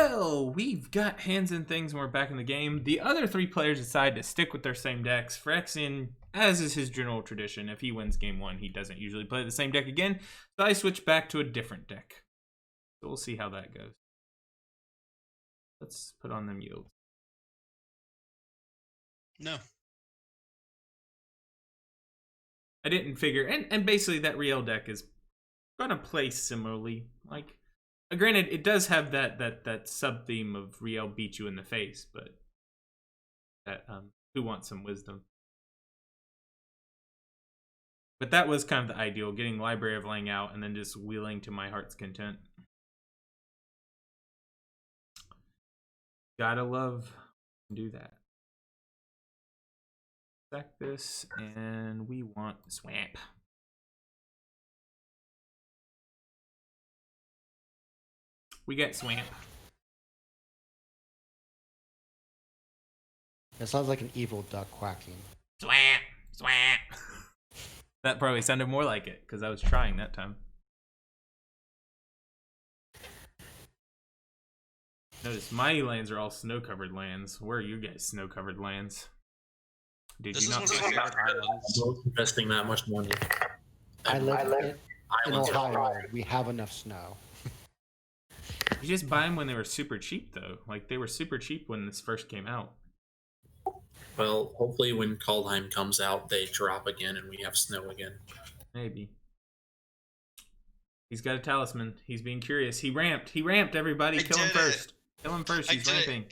Well, we've got hands in things and we're back in the game. The other 3 players decide to stick with their same decks. Phyrexian, as is his general tradition, if he wins game 1, he doesn't usually play the same deck again. So I switch back to a different deck. So we'll see how that goes. Let's put on them yields. No. I didn't figure, and basically that Riel deck is gonna play similarly. Like, granted, it does have that sub theme of Riel beat you in the face, but that who wants some wisdom? But that was kind of the ideal, getting Library of Laying out and then just wheeling to my heart's content. Gotta love do that. Sack this, and we want Swamp. We get Swamp. It sounds like an evil duck quacking. Swamp! Swamp! That probably sounded more like it, because I was trying that time. Notice my lands are all snow-covered lands. Where are you guys snow-covered lands? Did This you is not one of my favorite islands. I'm investing that much money. I live in Islands. Ohio. We have enough snow. You just buy them when they were super cheap, though. Like, they were super cheap when this first came out. Well, hopefully when Kaldheim comes out, they drop again and we have snow again. Maybe. He's got a talisman. He's being curious. He ramped. He ramped, everybody. Kill him first. Kill him first. He's ramping.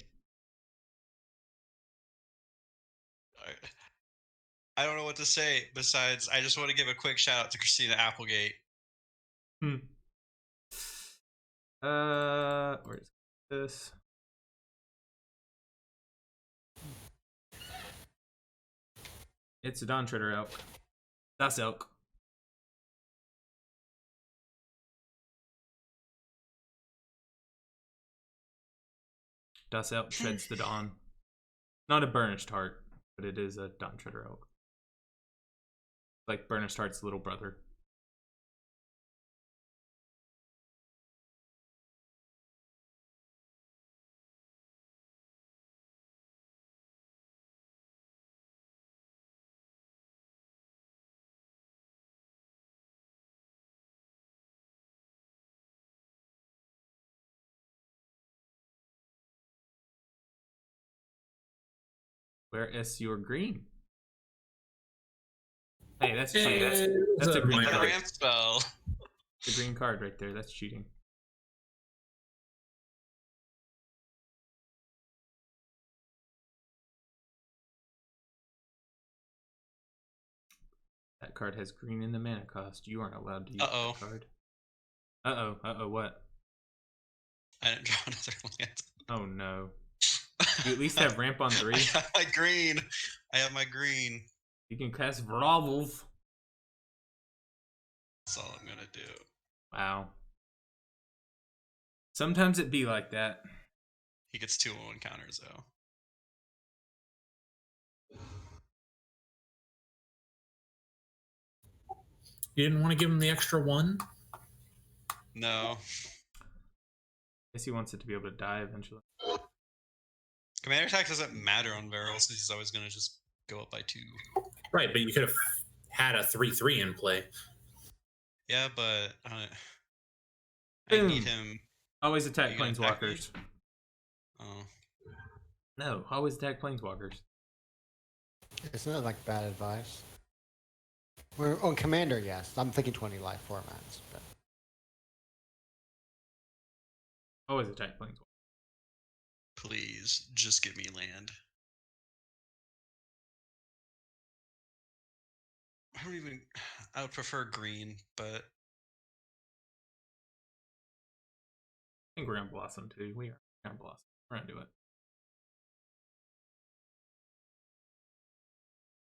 I don't know what to say besides I just want to give a quick shout out to Christina Applegate. Where's this? It's a Dawn Treader Elk. That's Elk. Das Elk treads the dawn. Not a burnished heart, but it is a Dawn Treader Elk. Like burnished heart's little brother. Where is your green? Hey, that's cheating. That's a green card. Ramp spell. The green card right there. That's cheating. That card has green in the mana cost. You aren't allowed to use that card. Uh-oh, what? I didn't draw another land. Oh no. You at least have ramp on 3. I have my green. I have my green. You can cast Vravels. That's all I'm gonna do. Wow. Sometimes it be like that. He gets 2 encounters though. You didn't want to give him the extra 1? No. Guess he wants it to be able to die eventually. Commander attack doesn't matter on Varel since he's always gonna just go up by 2. Right, but you could have had a 3/3 in play. Yeah, but I Boom. need him. Always attack You gonna attack me? planeswalkers. Oh. No, always attack planeswalkers. Isn't that like bad advice? We're on Commander, yes. I'm thinking 20 life formats, but Always attack planeswalkers. Please, just give me land. I would prefer green, but I think we're gonna blossom too. We are gonna blossom. We're gonna do it.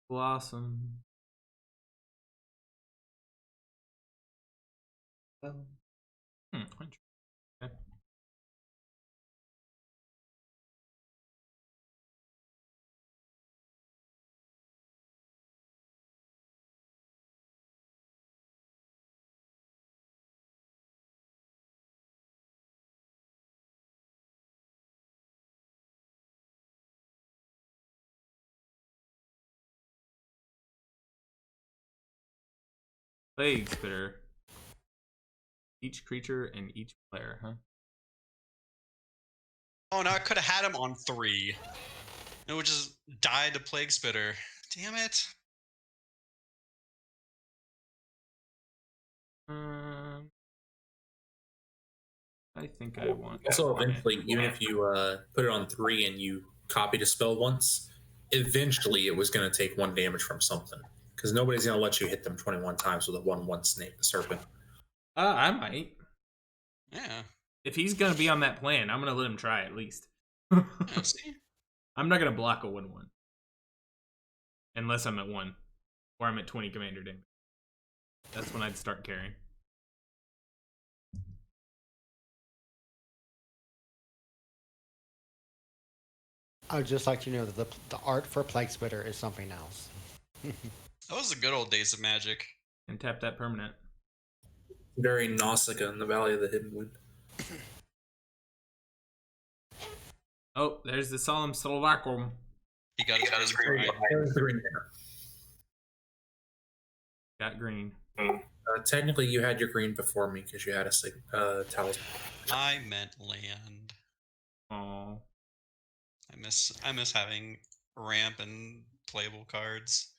Blossom. Oh. Plague Spitter. Each creature and each player, huh? Oh no, I could have had him on 3. It would just die to Plague Spitter. Damn it. I think I want. Also, eventually, even if you put it on 3 and you copied a spell once, eventually it was going to take 1 damage from something. Because nobody's going to let you hit them 21 times with a 1/1 snake serpent. I might. Yeah. If he's gonna be on that plan, I'm gonna let him try at least. Yeah, see? I'm not gonna block a 1/1 unless I'm at 1 or I'm at 20 commander damage. That's when I'd start carrying. I would just like to know that the art for Plague Spitter is something else. That was the good old days of Magic. And tap that permanent. Very Nausicaa in the Valley of the Hidden Wind. Oh, there's the Solemn Solvaculum. He got his green. Got green. Technically, you had your green before me because you had a talisman. I meant land. Oh, I miss having ramp and playable cards.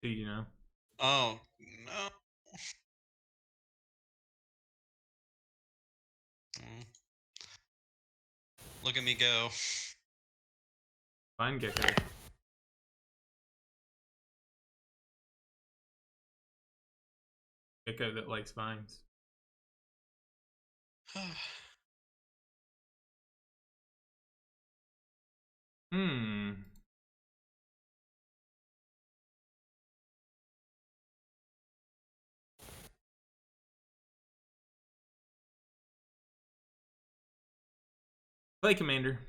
do you know? Oh no. Look at me go. Fine Gecko. Gecko that likes vines. Play Commander.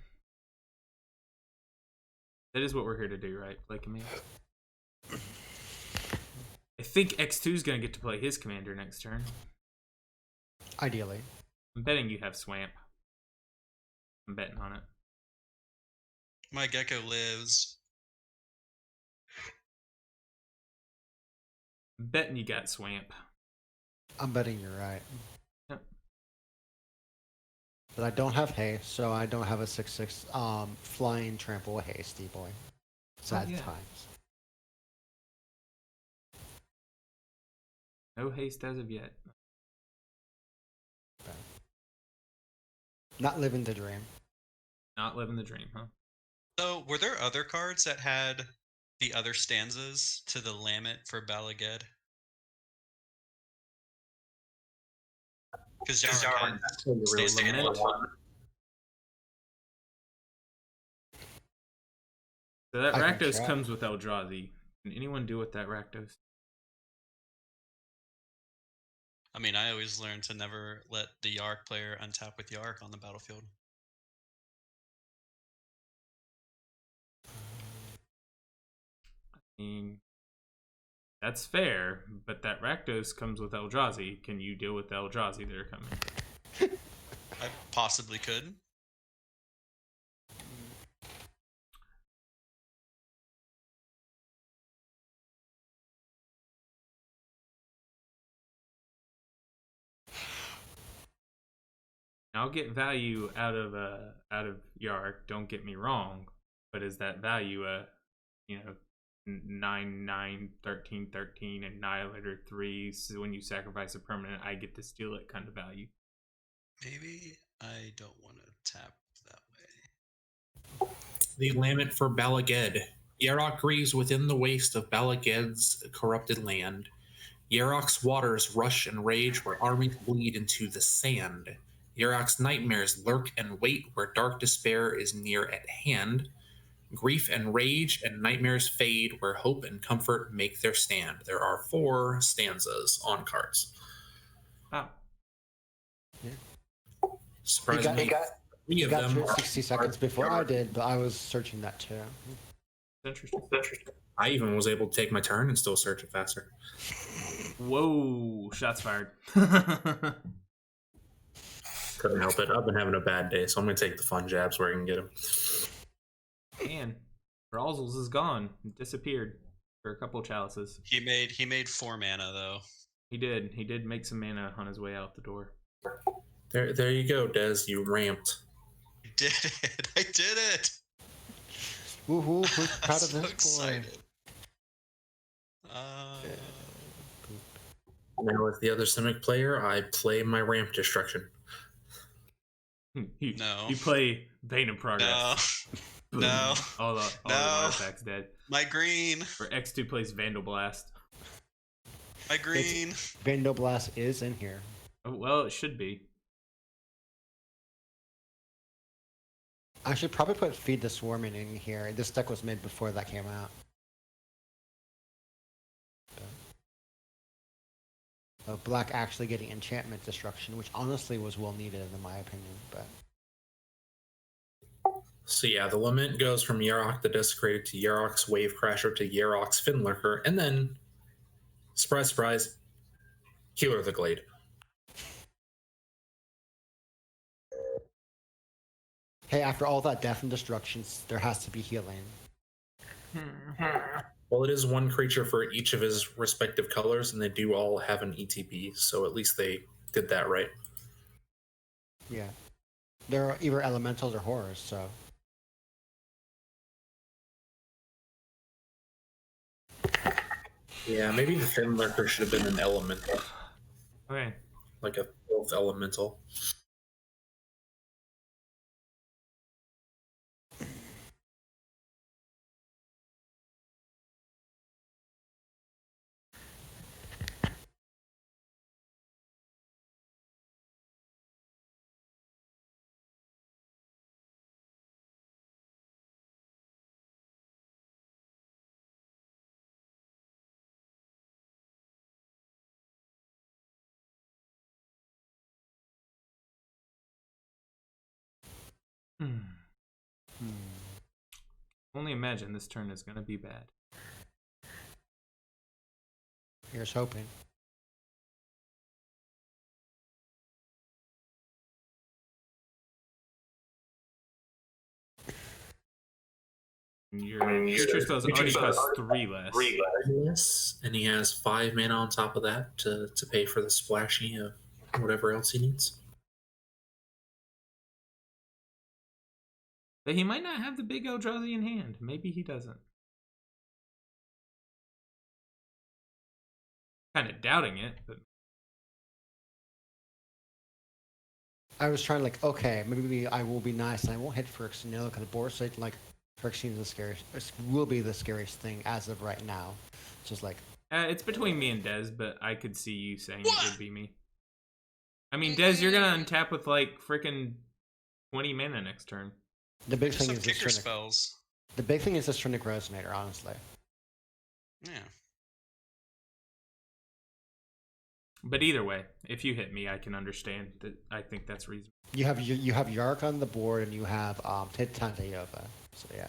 That is what we're here to do, right? Play Commander. I think X2 is going to get to play his Commander next turn. Ideally. I'm betting you have Swamp. I'm betting on it. My Gecko lives. I'm betting you got Swamp. I'm betting you're right. Yep. But I don't have haste, so I don't have a 6/6 flying trample hasty boy. Sad yeah. times. No haste as of yet. Okay. Not living the dream. Not living the dream, huh? So, were there other cards that had the other stanzas to the Lamet for Balaged? Because Jarvan stays to Lament. So that I can Rakdos try. comes with Eldrazi. Can anyone do with that Rakdos? I mean, I always learned to never let the Yark player untap with Yark on the battlefield. I mean, that's fair, but that Rakdos comes with Eldrazi. Can you deal with the Eldrazi that are coming? I possibly could. I'll get value out of Yark. Don't get me wrong, but is that value 9/9 13/13 Annihilator 3? So when you sacrifice a permanent, I get to steal it kind of value. Maybe I don't want to tap that way. The Lamet for Balaged. Yarok grieves within the waste of Balaged's corrupted land. Yarok's waters rush and rage where armies bleed into the sand. Yarok's nightmares lurk and wait where dark despair is near at hand. Grief and rage and nightmares fade where hope and comfort make their stand. There are 4 stanzas on cards. Wow. Surprisingly, 3 of got them through are 60 seconds before I did, but I was searching that too. Interesting. I even was able to take my turn and still search it faster. Whoa! Shots fired. Couldn't help it. I've been having a bad day, so I'm going to take the fun jabs where I can get them. Man, Brawzels is gone. It disappeared for a couple chalices. He made 4 mana though. He did. He did make some mana on his way out the door. There you go, Des. You ramped. I did it. I did it. Woohoo! Who's I'm proud of so this excited. Now, as the other Simic player, I play my ramp destruction. No. You play Vein of Progress. No. No. All the artifacts dead. My green. Or X2 plays Vandal Blast. My green. Vandoblast is in here. Oh, well, it should be. I should probably put Feed the Swarming in here. This deck was made before that came out. Black actually getting enchantment destruction, which honestly was well needed in my opinion. But So yeah, the Lament goes from Yarok the Desecrated to Yarok's Wave Crasher to Yarok's Finlurker, and then, surprise, surprise, Healer of the Glade. hey, after all that death and destruction, there has to be healing. Well, it is one creature for each of his respective colors, and they do all have an ETB, so at least they did that right. Yeah, they're either elementals or horrors. So Yeah, maybe the Finlurker should have been an elemental, Okay. like a filth elemental. Only imagine this turn is going to be bad. here's hoping. Your future spells already cost 3 less. Yes, and he has 5 mana on top of that to pay for the splashy of whatever else he needs. But he might not have the big Eldrazi in hand. Maybe he doesn't. Kind of doubting it, but I was trying to like, okay, maybe I will be nice and I won't hit Phyrexian because the board state like Phyrexian is the scariest. Will be the scariest thing as of right now. It's just like it's between me and Dez, but I could see you saying it would be me. I mean, Dez, you're gonna untap with like freaking 20 mana next turn. the big There's thing some is this kicker Trinic. spells. The big thing is this Trinic Resonator, honestly. Yeah. But either way, if you hit me, I can understand that. I think that's reasonable. You have Yark on the board and you have Tantayova. So yeah.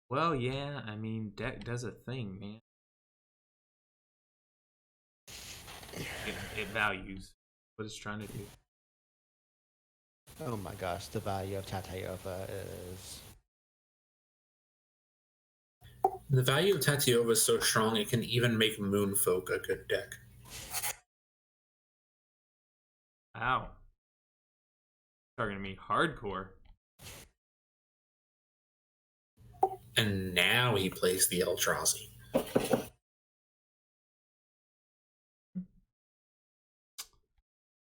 Well, yeah, I mean, deck does a thing, man. It values what it's trying to do. Oh my gosh, the value of Tantayova is. The value of Tatiova is so strong it can even make Moonfolk a good deck. Wow. Targeting me hardcore. And now he plays the Eldrazi.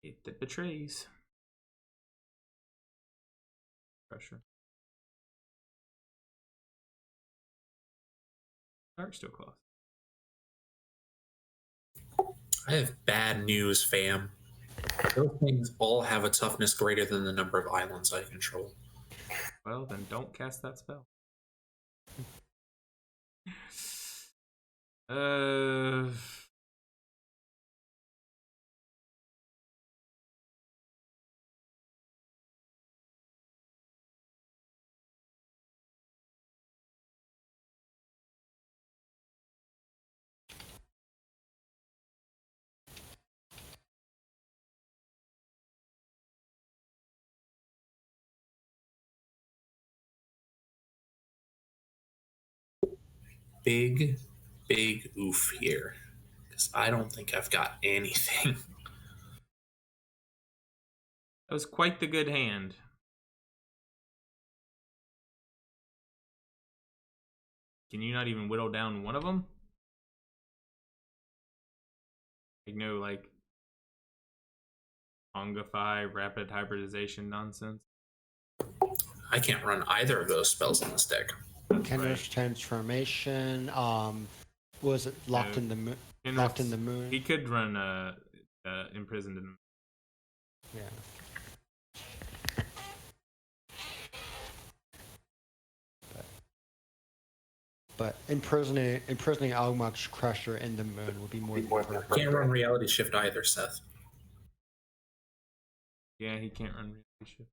It that betrays. Pressure. Darksteel Claws. I have bad news, fam. Those things all have a toughness greater than the number of islands I control. Well, then don't cast that spell. big oof here. Because I don't think I've got anything. That was quite the good hand. Can you not even whittle down one of them? Like no, like Ongify, rapid hybridization nonsense. I can't run either of those spells in this deck. Kenner's transformation. Was it locked in the moon? Locked in the moon. He could run imprisoned in the moon. Yeah. But imprisoning Almach's Crusher in the moon would be more than perfect. Can't run Reality Shift either, Seth. Yeah, he can't run reality shift.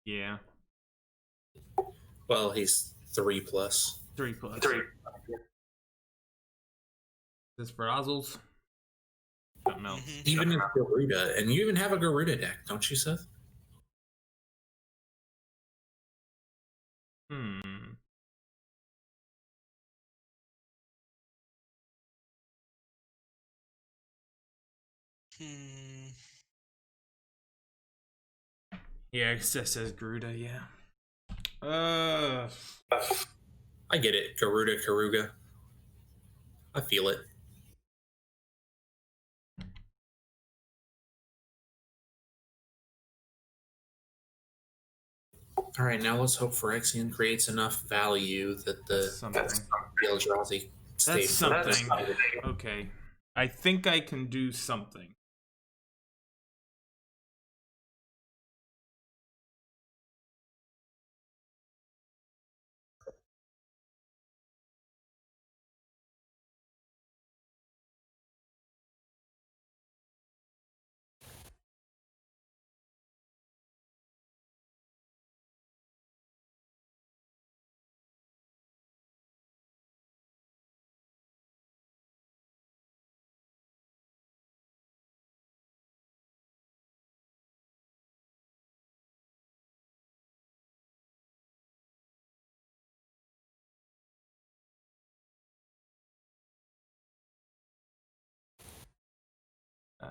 Yeah. Well, he's 3+. 3+. This for Ozels. Something else. Even in Garuda, and you even have a Garuda deck, don't you, Seth? Yeah, it says Garuda, yeah. I get it. Garuda, Karuga. I feel it. All right, now let's hope Phyrexian creates enough value that the Eldrazi That's something. Okay. I think I can do something.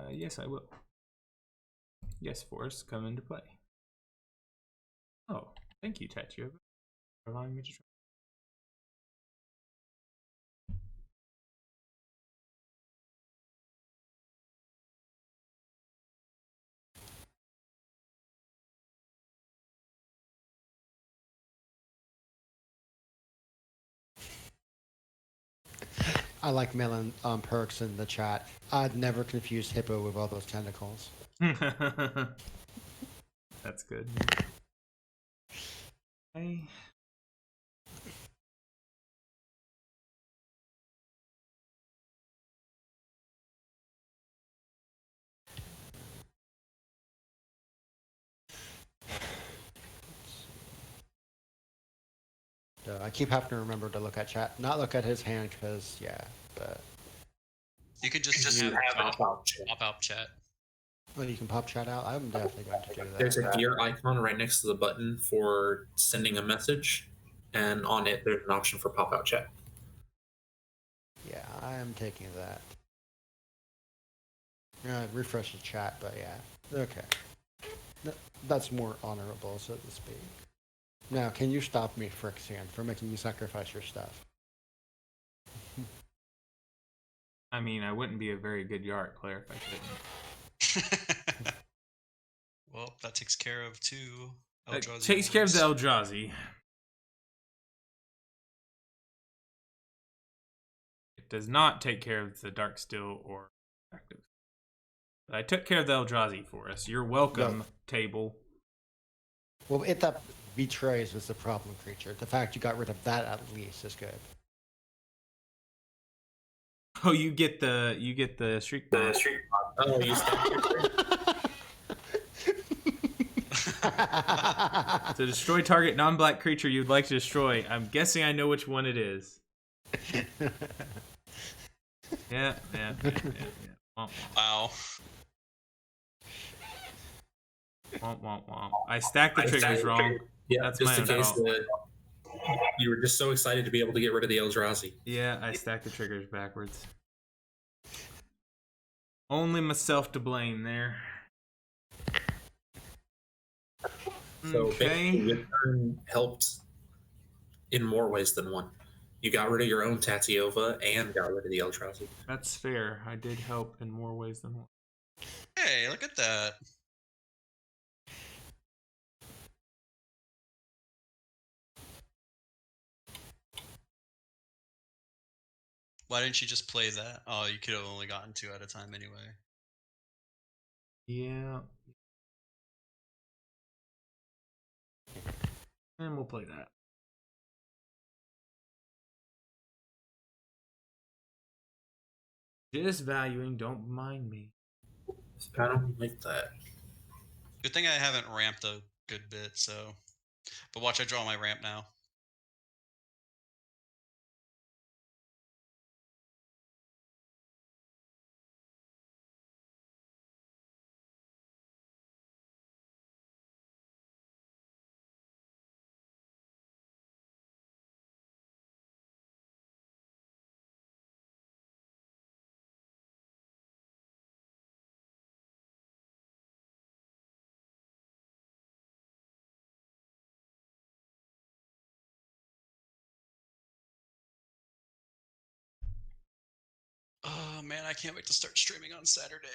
Yes, I will. Yes, Forest, come into play. Oh, thank you, Tachi, for allowing me to try. I like Melon Perks in the chat. I'd never confuse hippo with all those tentacles. That's good. Hey. I keep having to remember to look at chat, not look at his hand, because yeah, but You could just have pop out chat. well, you can pop chat out. I'm definitely going to do that. There's a gear icon right next to the button for sending a message, and on it there's an option for pop out chat. Yeah, I am taking that. Refresh the chat, but yeah, okay. That's more honorable, so to speak. Now, can you stop me, Phyrexian, for making you sacrifice your stuff? I mean, I wouldn't be a very good Yarick player if I couldn't. Well, that takes care of two Eldrazi. Takes care of the Eldrazi. It does not take care of the Darksteel or active. But I took care of the Eldrazi for us. You're welcome, table. Well, if that betrays was the problem creature, the fact you got rid of that at least is good. Oh, you get the shriek. Oh, you stopped. To destroy target non-black creature you'd like to destroy. I'm guessing I know which one it is. Yeah. Womp, Wow. womp. I stacked the triggers wrong. Yeah, That's just my in own case fault. you were just so excited to be able to get rid of the Eldrazi. Yeah, I stacked the triggers backwards. Only myself to blame there. So basically, your turn helped in more ways than one. You got rid of your own Tatiova and got rid of the Eldrazi. That's fair. I did help in more ways than one. Hey, look at that. Why didn't you just play that? Oh, you could have only gotten 2 at a time anyway. Yeah. And we'll play that. Just valuing, don't mind me. I don't like that. Good thing I haven't ramped a good bit, so. But watch, I draw my ramp now. Oh man, I can't wait to start streaming on Saturday.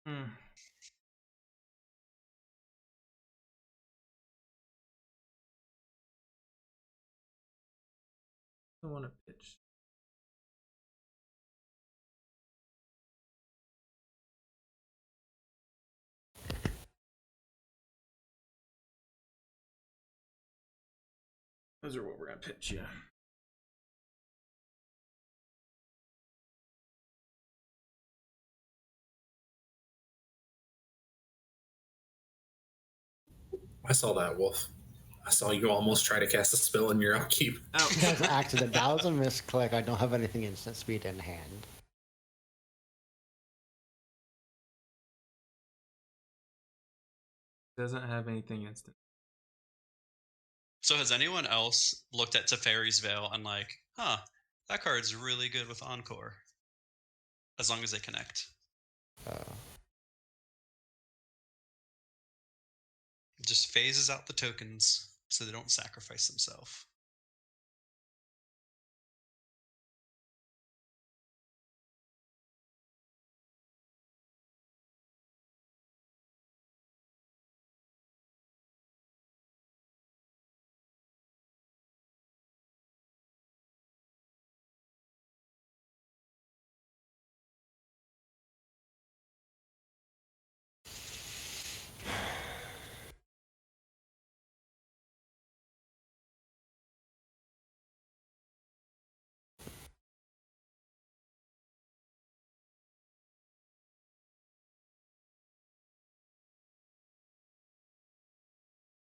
Hmm. I want to pitch. Those are what we're gonna pitch, yeah. I saw that, Wolf. I saw you almost try to cast a spell in your upkeep. That's an accident. That was a misclick. I don't have anything instant speed in hand. Doesn't have anything instant. So has anyone else looked at Teferi's Veil and like, huh, that card's really good with Encore? As long as they connect. Just phases out the tokens so they don't sacrifice themselves.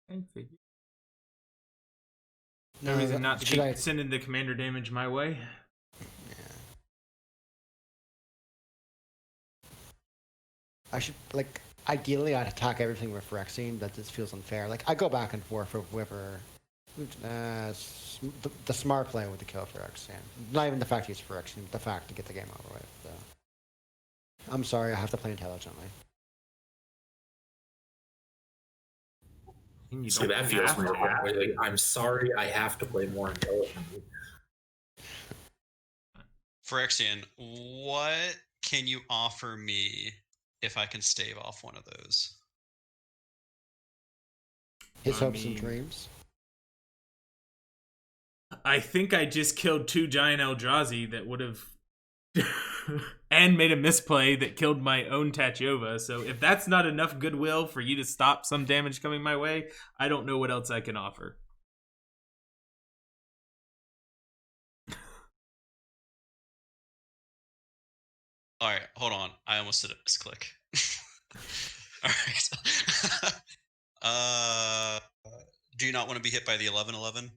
I figure. No, No reason not to should keep I? sending the commander damage my way. I should like. Ideally, I'd attack everything with Phyrexian. That just feels unfair. Like I go back and forth with whoever. The smart play with the kill Phyrexian. Not even the fact he's Phyrexian, but the fact to get the game over with. So. I'm sorry, I have to play intelligently. And you See, don't that feels have more to. like, I'm sorry, I have to play more intelligently. Phyrexian, what can you offer me if I can stave off one of those? His I hopes and mean- dreams. I think I just killed 2 giant Eldrazi that would have and made a misplay that killed my own Tatiova. So if that's not enough goodwill for you to stop some damage coming my way, I don't know what else I can offer. All right, hold on. I almost did a misclick. All right. Do you not want to be hit by the 11-11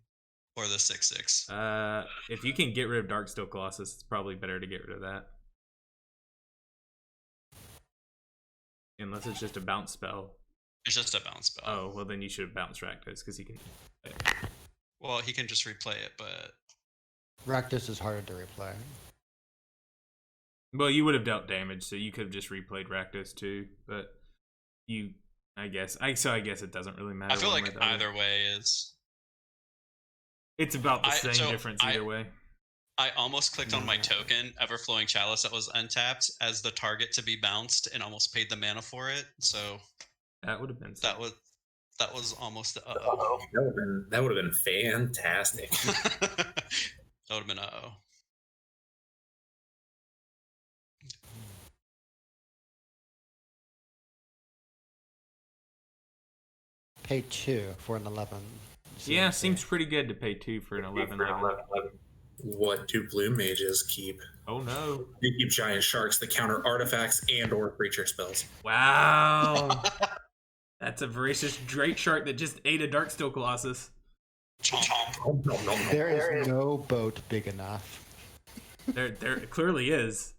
or the 6-6? If you can get rid of Darksteel Colossus, it's probably better to get rid of that. Unless it's just a bounce spell. It's just a bounce spell. Oh, well then you should have bounced Rakdos because he can. Well, he can just replay it, but Rakdos is harder to replay. Well, you would have dealt damage, so you could have just replayed Rakdos too. But I guess it doesn't really matter. I feel like either way is. It's about the same difference either way. I almost clicked on my token, Everflowing Chalice, that was untapped as the target to be bounced, and almost paid the mana for it. So that would have been that was almost That would have been fantastic. That would have been Pay 2 for an 11. Yeah, seems pretty good to pay 2 for an 11-11. What do blue mages keep? Oh no. They keep giant sharks that counter artifacts and or creature spells. Wow. That's a voracious Drake Shark that just ate a Darksteel Colossus. There is no boat big enough. There clearly is.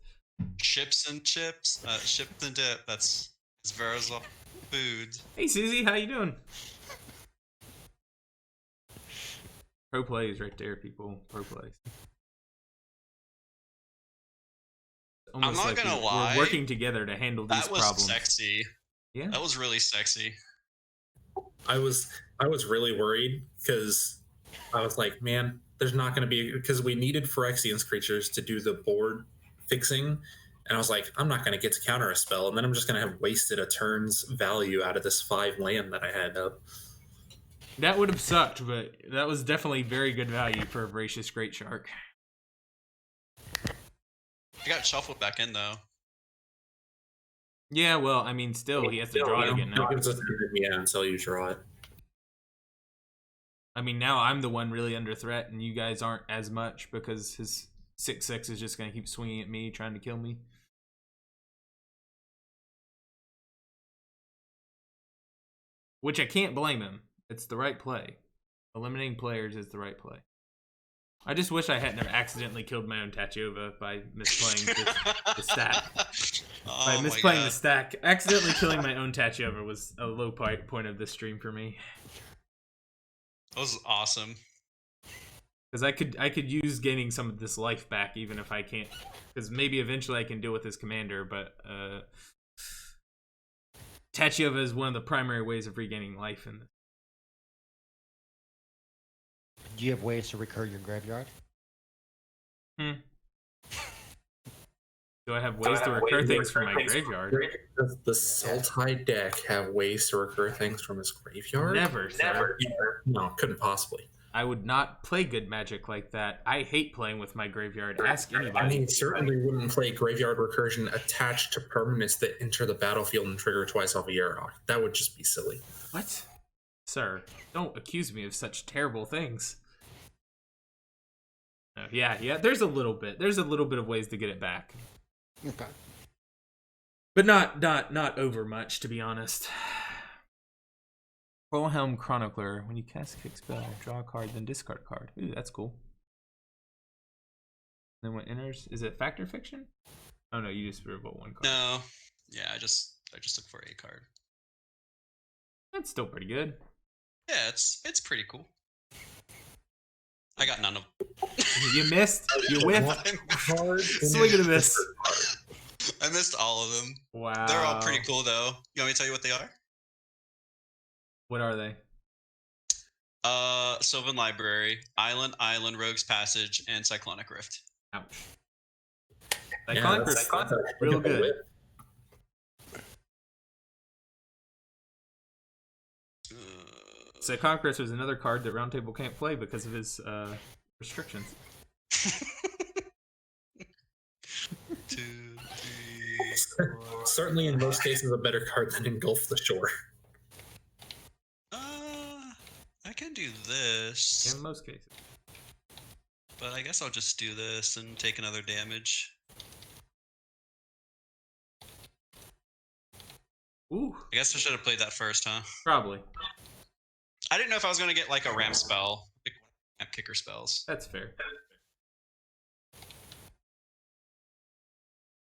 Chips and chips, chips and dip. That's Verazol food. Hey Susie, how you doing? Pro plays right there, people. Pro plays. I'm not gonna lie. We're working together to handle these problems. That was sexy. Yeah. That was really sexy. I was really worried because I was like, man, there's not going to be, because we needed Phyrexian's creatures to do the board fixing, and I was like, I'm not going to get to counter a spell, and then I'm just going to have wasted a turn's value out of this 5 land that I had up. That would have sucked, but that was definitely very good value for a voracious Great Shark. I got shuffled back in though. Yeah, well, I mean, still, he has to draw it again now. Yeah, until you draw it. I mean, now I'm the one really under threat, and you guys aren't as much because his 6/6 is just going to keep swinging at me, trying to kill me. Which I can't blame him. It's the right play. Eliminating players is the right play. I just wish I hadn't accidentally killed my own Tachyova by misplaying the stack. By misplaying the stack. Accidentally killing my own Tachyova was a low point of this stream for me. That was awesome. Because I could use gaining some of this life back even if I can't. Because maybe eventually I can deal with his commander, but Tachyova is one of the primary ways of regaining life in this. Do you have ways to recur your graveyard? Do I have ways to recur things from my graveyard? Does the Sultai deck have ways to recur things from his graveyard? Never, sir. No, couldn't possibly. I would not play good Magic like that. I hate playing with my graveyard. Ask anybody. I mean, certainly wouldn't play graveyard recursion attached to permanents that enter the battlefield and trigger twice off a Yarok. That would just be silly. What? Sir, don't accuse me of such terrible things. Yeah, there's a little bit. There's a little bit of ways to get it back. Okay. But not over much, to be honest. Wilhelm Chronicler. When you cast a kick spell, draw a card, then discard a card. Ooh, that's cool. Then what enters? Is it Factor Fiction? Oh no, you just revolt one card. No. Yeah, I just look for a card. That's still pretty good. Yeah, it's pretty cool. I got none of them. You missed? You whiffed? Swing and a miss. I missed all of them. Wow. They're all pretty cool though. You want me to tell you what they are? What are they? Sylvan Library, Island, Rogue's Passage, and Cyclonic Rift. Ouch. Cyclonic Rift, real good. Cyclonic Rift was another card that Roundtable can't play because of his restrictions. 2, 3, 4. Certainly, in most cases, a better card than Engulf the Shore. I can do this. In most cases. But I guess I'll just do this and take another damage. Ooh, I guess I should have played that first, huh? probably. I didn't know if I was going to get like a ramp spell, like ramp kicker spells. That's fair.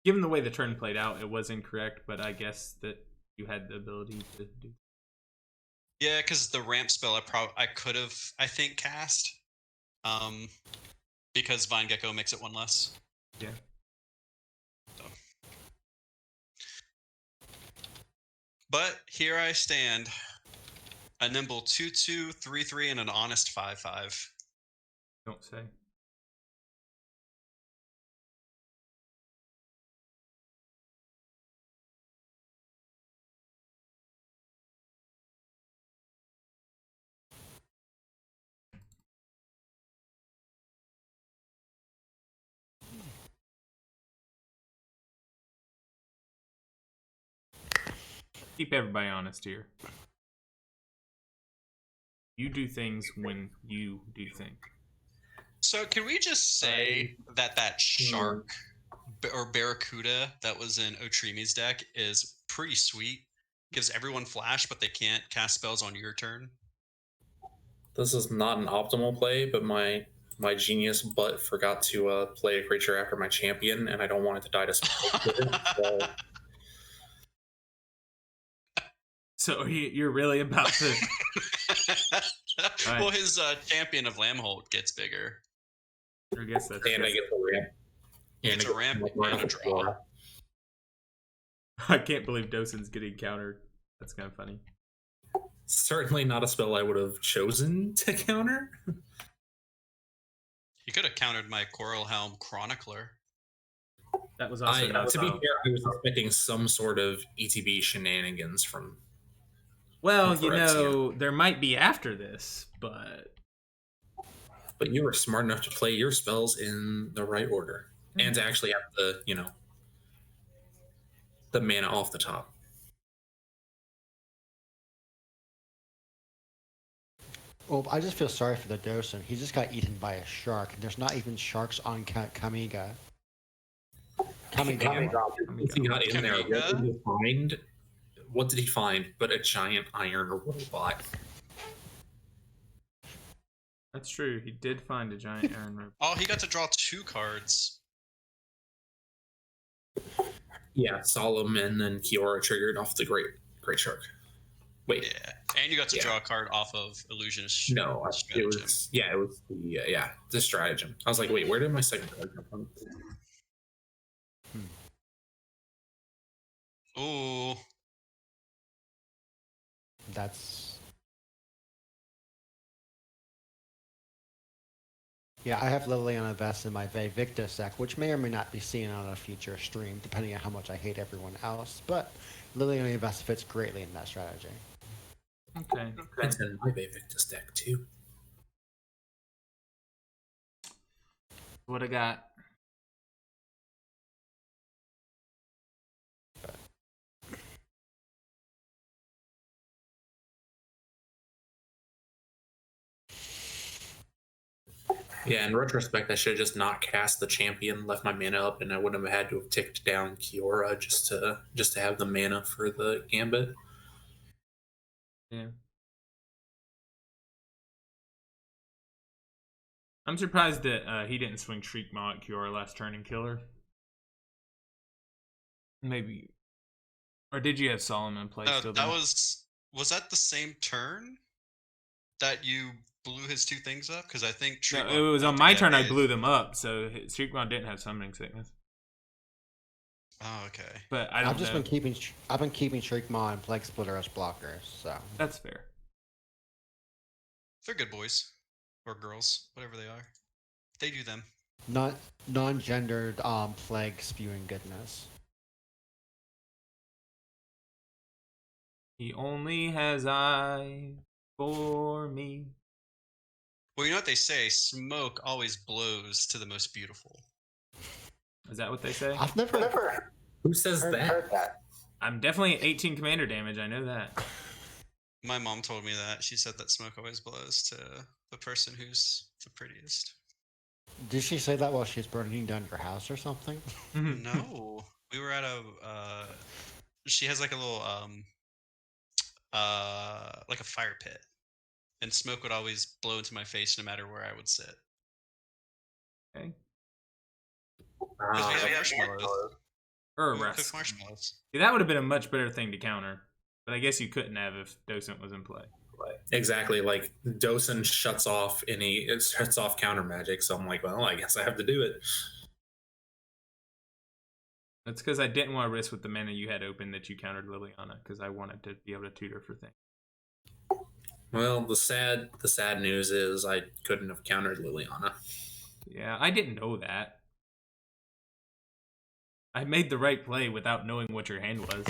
Given the way the turn played out, it was incorrect, but I guess that you had the ability to do. Yeah, because the ramp spell I could have, I think, cast. Because Vine Gecko makes it one less. Yeah. So. But here I stand. A nimble 2/2, 3/3, and an honest 5/5. Don't say. Keep everybody honest here. You do things when you do things. So can we just say that shark or barracuda that was in Otrimi's deck is pretty sweet? Gives everyone flash, but they can't cast spells on your turn. This is not an optimal play, but my genius butt forgot to play a creature after my champion, and I don't want it to die to spell. So you're really about to. Well, his champion of Lambholt gets bigger. I guess that's. And I get the ramp. It's a ramp and a draw. I can't believe Dosen's getting countered. That's kind of funny. Certainly not a spell I would have chosen to counter. You could have countered my Coral Helm Chronicler. That was also not to be fair, I was expecting some sort of ETB shenanigans from. Well, you know, there might be after this, but. But you were smart enough to play your spells in the right order, and to actually have the, the mana off the top. Well, I just feel sorry for the Dosen. He just got eaten by a shark. There's not even sharks on Kamiga. Once he got in there, what did he find but a giant iron robot? That's true. He did find a giant iron robot. Oh, he got to draw 2 cards. Yeah, Solemn and then Kiora triggered off the Great Shark. Wait. Yeah, and you got to draw a card off of Illusionist. No, it was the stratagem. I was like, wait, where did my second card come from? Ooh. That's... Yeah, I have Liliana Vest in my Victus deck, which may or may not be seen on a future stream, depending on how much I hate everyone else. But Liliana Vest fits greatly in that strategy. Okay. It's in my Victus deck too. What I got? Yeah, in retrospect, I should have just not cast the champion, left my mana up, and I wouldn't have had to have ticked down Kiora just to have the mana for the Gambit. Yeah. I'm surprised that he didn't swing Shriek Maw at Kiora last turn and kill her. Maybe. Or did you have Solomon play still? That was that the same turn that you blew his 2 things up? Because I think it was on my turn. I blew them up, so Shriek Maw didn't have summoning sickness. Oh, okay. But I've been keeping Shriek Maw and Plague Splitter as blockers, so that's fair. They're good boys or girls, whatever they are. They do them. Non-gendered plague spewing goodness. He only has eyes for me. Well, you know what they say? Smoke always blows to the most beautiful. Is that what they say? I've never. Who says that? I'm definitely at 18 commander damage. I know that. My mom told me that. She said that smoke always blows to the person who's the prettiest. Did she say that while she's burning down your house or something? No. We were at she has like a little like a fire pit, and smoke would always blow into my face no matter where I would sit. Okay. Because we have marshmallows. Or a We would rest. cook marshmallows. See, that would have been a much better thing to counter. But I guess you couldn't have if Docent was in play. Exactly. Like Docent shuts off counter magic, so I'm like, well, I guess I have to do it. That's because I didn't want to risk with the mana you had open that you countered Liliana, because I wanted to be able to tutor for things. Well, the sad news is I couldn't have countered Liliana. Yeah, I didn't know that. I made the right play without knowing what your hand was.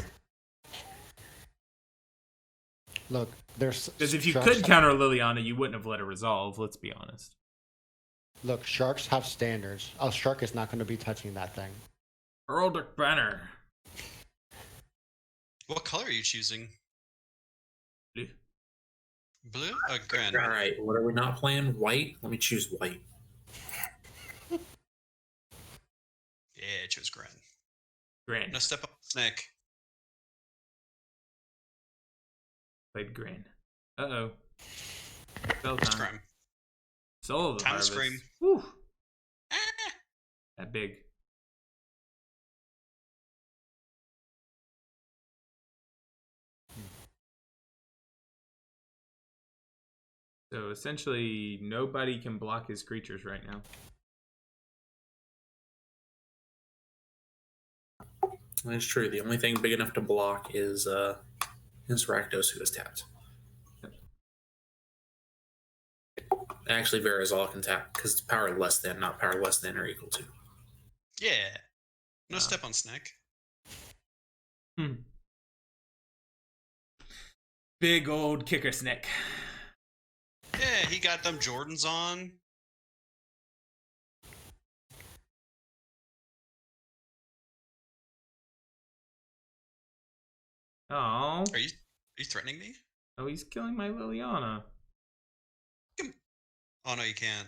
Look, there's Because if you could counter Liliana, you wouldn't have let her resolve, let's be honest. Look, sharks have standards. A shark is not going to be touching that thing. Heraldic Banner. What color are you choosing? Blue. Blue? Grand. All right, what are we not playing? White? Let me choose white. Yeah, I chose Grand. Grand. No step up, snake. Played Grand. Uh-oh. Spell It's time. crime. Soul of the Time to Harvest. scream. Whew. Ah! That big. So essentially, nobody can block his creatures right now. That's true. The only thing big enough to block is Rakdos, who is tapped. Actually, Verazal can tap because it's power less than, not power less than or equal to. Yeah. No step on snake. Big old kicker snake. Yeah, he got them Jordans on. Oh. Are you threatening me? Oh, he's killing my Liliana. Oh no, you can't.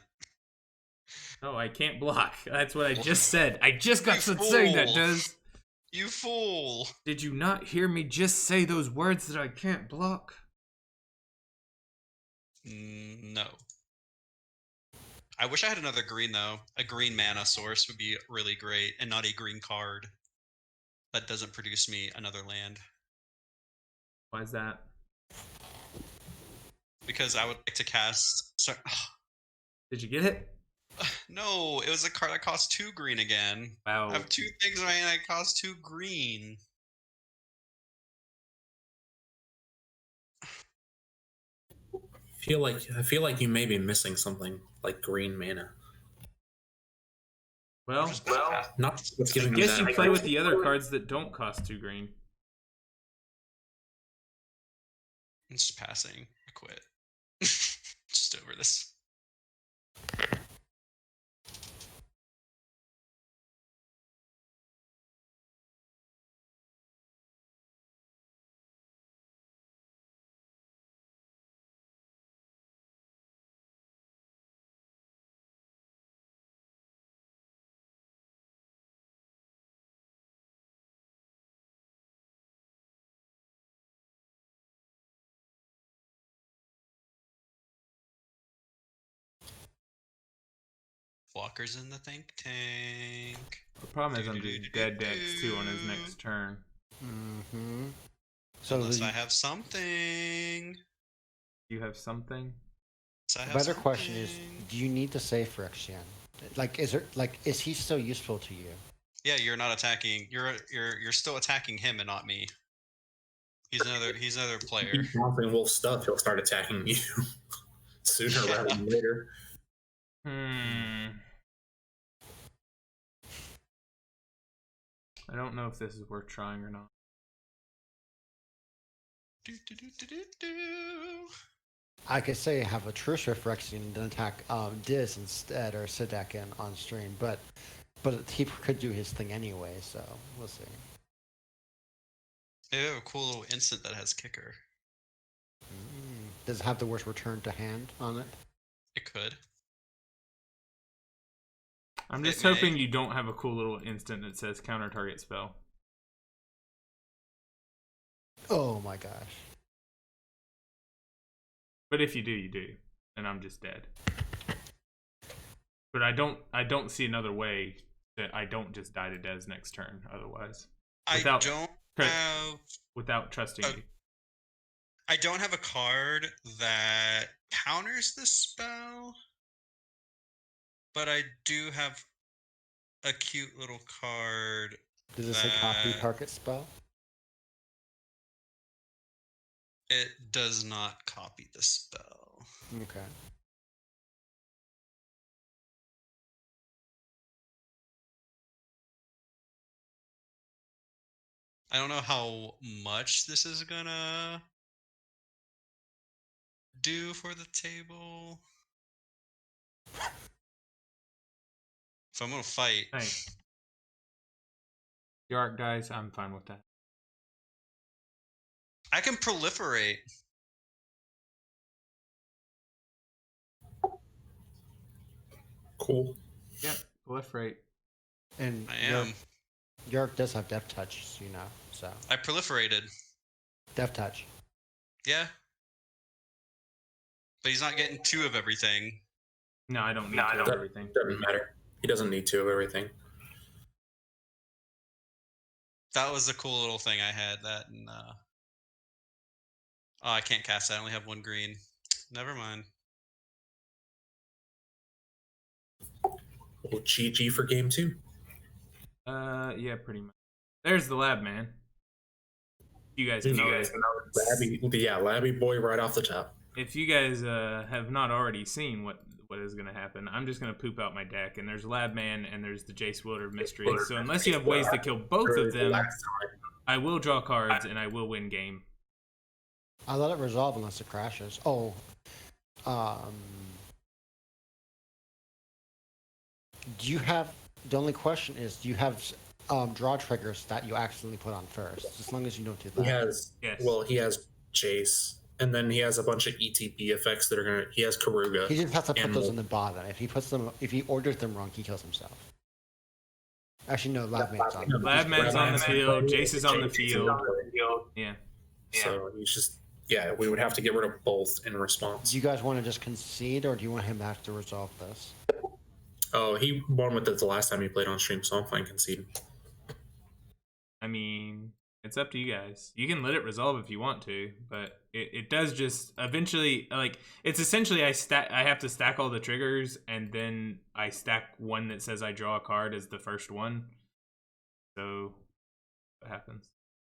Oh, I can't block. That's what I just said. I just got You to saying that, fool. Does. You fool! Did you not hear me just say those words that I can't block? No. I wish I had another green though. A green mana source would be really great, and not a green card that doesn't produce me another land. Why is that? Because I would like to cast. Sorry, Did you get it? no, it was a card that cost 2 green again. Wow. I have 2 things in my hand that cost 2 green. I feel like you may be missing something like green mana. Well, Not what's I giving me guess that. you play with the other cards that don't cost 2 green. I'm just passing. I quit. Just over this. Walker's in the think tank. The problem is I'm doing dead decks too on his next turn. Mm-hmm. So Unless I have something. You have something? the better question is, do you need to save for Xian? Like, is he still useful to you? Yeah, you're not attacking. You're still attacking him and not me. He's another player. Keep bouncing wolf stuff, he'll start attacking you sooner rather than later. I don't know if this is worth trying or not. I could say have a Truce with Phyrexian and then attack Diz instead, or Sidek on stream, but he could do his thing anyway, so we'll see. They have a cool little instant that has kicker. Does it have the worst return to hand on it? It could. I'm just hoping you don't have a cool little instant that says counter target spell. Oh my gosh. But if you do, you do, and I'm just dead. But I don't see another way that I don't just die to Dez next turn. Otherwise, I don't have. without trusting you. I don't have a card that counters the spell, but I do have a cute little card. Does it say copy target spell? It does not copy the spell. Okay. I don't know how much this is gonna do for the table. If I'm gonna fight. Thanks. Your arc dies, I'm fine with that. I can proliferate. Cool. Yep, proliferate. And I am. York does have Death Touch, you know, so. I proliferated. Death Touch. Yeah. But he's not getting 2 of everything. No, I don't need to of everything. Doesn't matter. He doesn't need 2 of everything. That was a cool little thing I had. That and oh, I can't cast that. I only have 1 green. Never mind. Well, GG for game 2. Yeah, pretty much. There's the lab man. You guys know. Labby boy right off the top. If you guys have not already seen what is going to happen, I'm just going to poop out my deck. And there's Lab Man and there's the Jace Wilder Mystery. So unless you have ways to kill both of them, I will draw cards and I will win game. I let it resolve unless it crashes. Oh. Do you have... The only question is, do you have draw triggers that you accidentally put on first? As long as you don't do that. He has... Yes. Well, he has Jace. And then he has a bunch of ETB effects that are gonna... He has Karuga. He just has to put those in the bottom. If he orders them wrong, he kills himself. Actually, no, Labman's on. Labman's on the field. Jace is on the field. Yeah. So he's just... Yeah, we would have to get rid of both in response. Do you guys want to just concede, or do you want him to have to resolve this? Oh, he won with it the last time he played on stream, so I'm fine conceding. I mean, it's up to you guys. You can let it resolve if you want to, but it does just eventually, like, it's essentially I have to stack all the triggers, and then I stack one that says I draw a card as the first one. So what happens?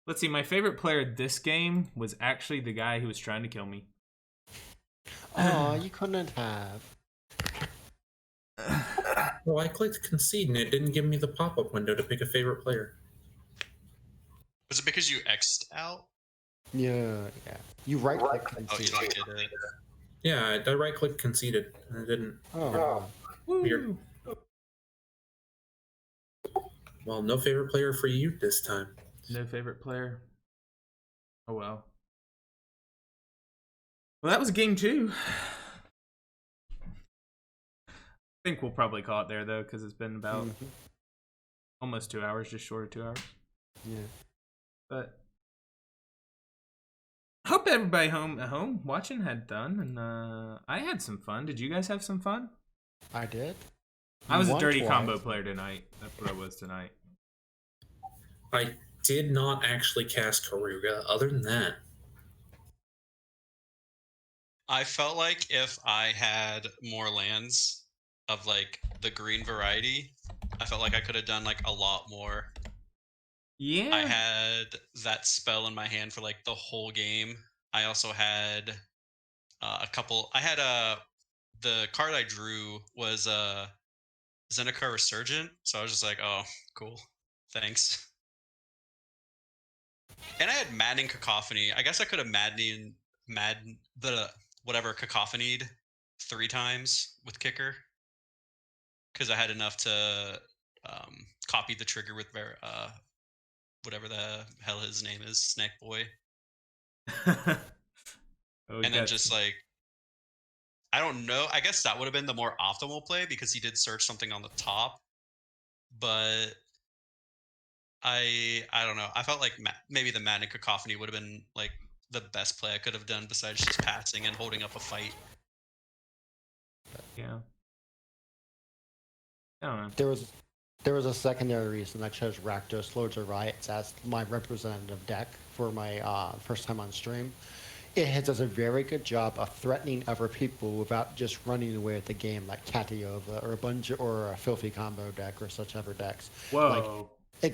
Let's see, my favorite player this game was actually the guy who was trying to kill me. Oh, you couldn't have. Well, I clicked concede and it didn't give me the pop-up window to pick a favorite player. Was it because you X'd out? Yeah. You right-click concede. Oh, you did it. Yeah, I right-clicked conceded and it didn't. Oh. Weird. Well, no favorite player for you this time. No favorite player. Oh well. Well, that was game 2. I think we'll probably call it there though, because it's been about almost 2 hours, just short of 2 hours. Yeah. But I hope everybody at home watching had fun, and I had some fun. Did you guys have some fun? I did. I was a dirty combo player tonight. That's what I was tonight. I did not actually cast Karuga. Other than that, I felt like if I had more lands of like the green variety, I felt like I could have done like a lot more. Yeah. I had that spell in my hand for like the whole game. I also had a couple. I had the card I drew was Zendikar Resurgent, so I was just like, oh, cool, thanks. And I had Maddening Cacophony. I guess I could have Maddening Cacophonied 3 times with Kicker, because I had enough to copy the trigger with whatever the hell his name is, Snack Boy. And then just like, I don't know. I guess that would have been the more optimal play because he did search something on the top, but I don't know. I felt like maybe the Maddening Cacophony would have been like the best play I could have done besides just passing and holding up a fight. Yeah. I don't know. There was a secondary reason I chose Rakdos Lords of Riots as my representative deck for my first time on stream. It does a very good job of threatening other people without just running away with the game like Katiova or a bunch or a filthy combo deck or such other decks. Whoa. Like,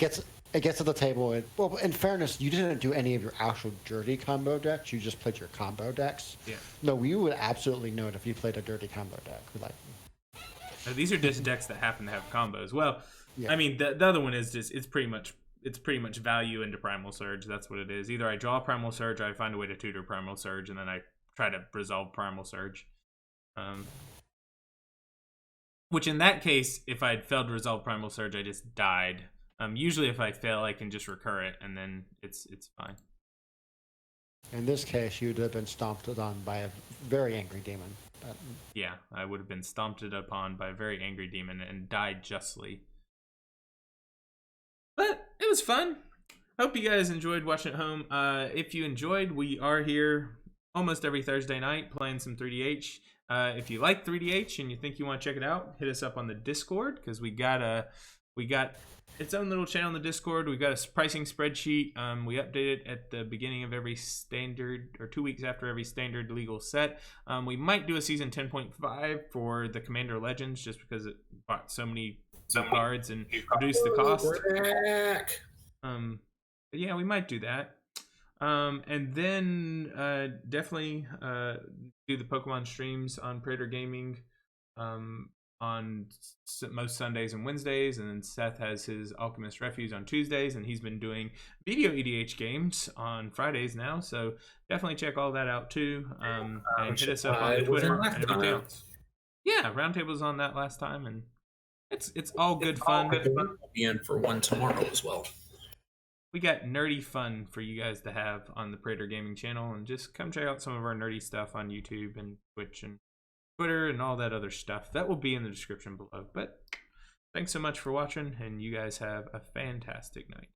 it gets to the table. Well, in fairness, you didn't do any of your actual dirty combo decks. You just played your combo decks. Yeah. No, you would absolutely know it if you played a dirty combo deck. Like, Now, these are just decks that happen to have combos. Well, yeah. I mean, the other one is just it's pretty much value into Primal Surge. That's what it is. Either I draw Primal Surge, or I find a way to tutor Primal Surge, and then I try to resolve Primal Surge. Which in that case, if I had failed to resolve Primal Surge, I just died. Usually, if I fail, I can just recur it, and then it's fine. In this case, you'd have been stomped on by a very angry demon. But... Yeah, I would have been stomped upon by a very angry demon and died justly. But it was fun. Hope you guys enjoyed watching at home. If you enjoyed, we are here almost every Thursday night playing some 3DH. If you like 3DH and you think you want to check it out, hit us up on the Discord, because we got its own little channel in the Discord. We've got a pricing spreadsheet. We update it at the beginning of every standard, or 2 weeks after every standard legal set. We might do a season 10.5 for the Commander Legends, just because it bought so many cards and reduced the cost. But yeah, we might do that. And then definitely do the Pokemon streams on Praetor Gaming on most Sundays and Wednesdays, and then Seth has his Alchemist Refuge on Tuesdays, and he's been doing video EDH games on Fridays now, so definitely check all that out too, and hit us up on Twitter and everything else. Yeah, Roundtable was on that last time, and it's all good fun. We'll be in for one tomorrow as well. We got nerdy fun for you guys to have on the Praetor Gaming channel, and just come check out some of our nerdy stuff on YouTube and Twitch and Twitter and all that other stuff. That will be in the description below. But thanks so much for watching, and you guys have a fantastic night.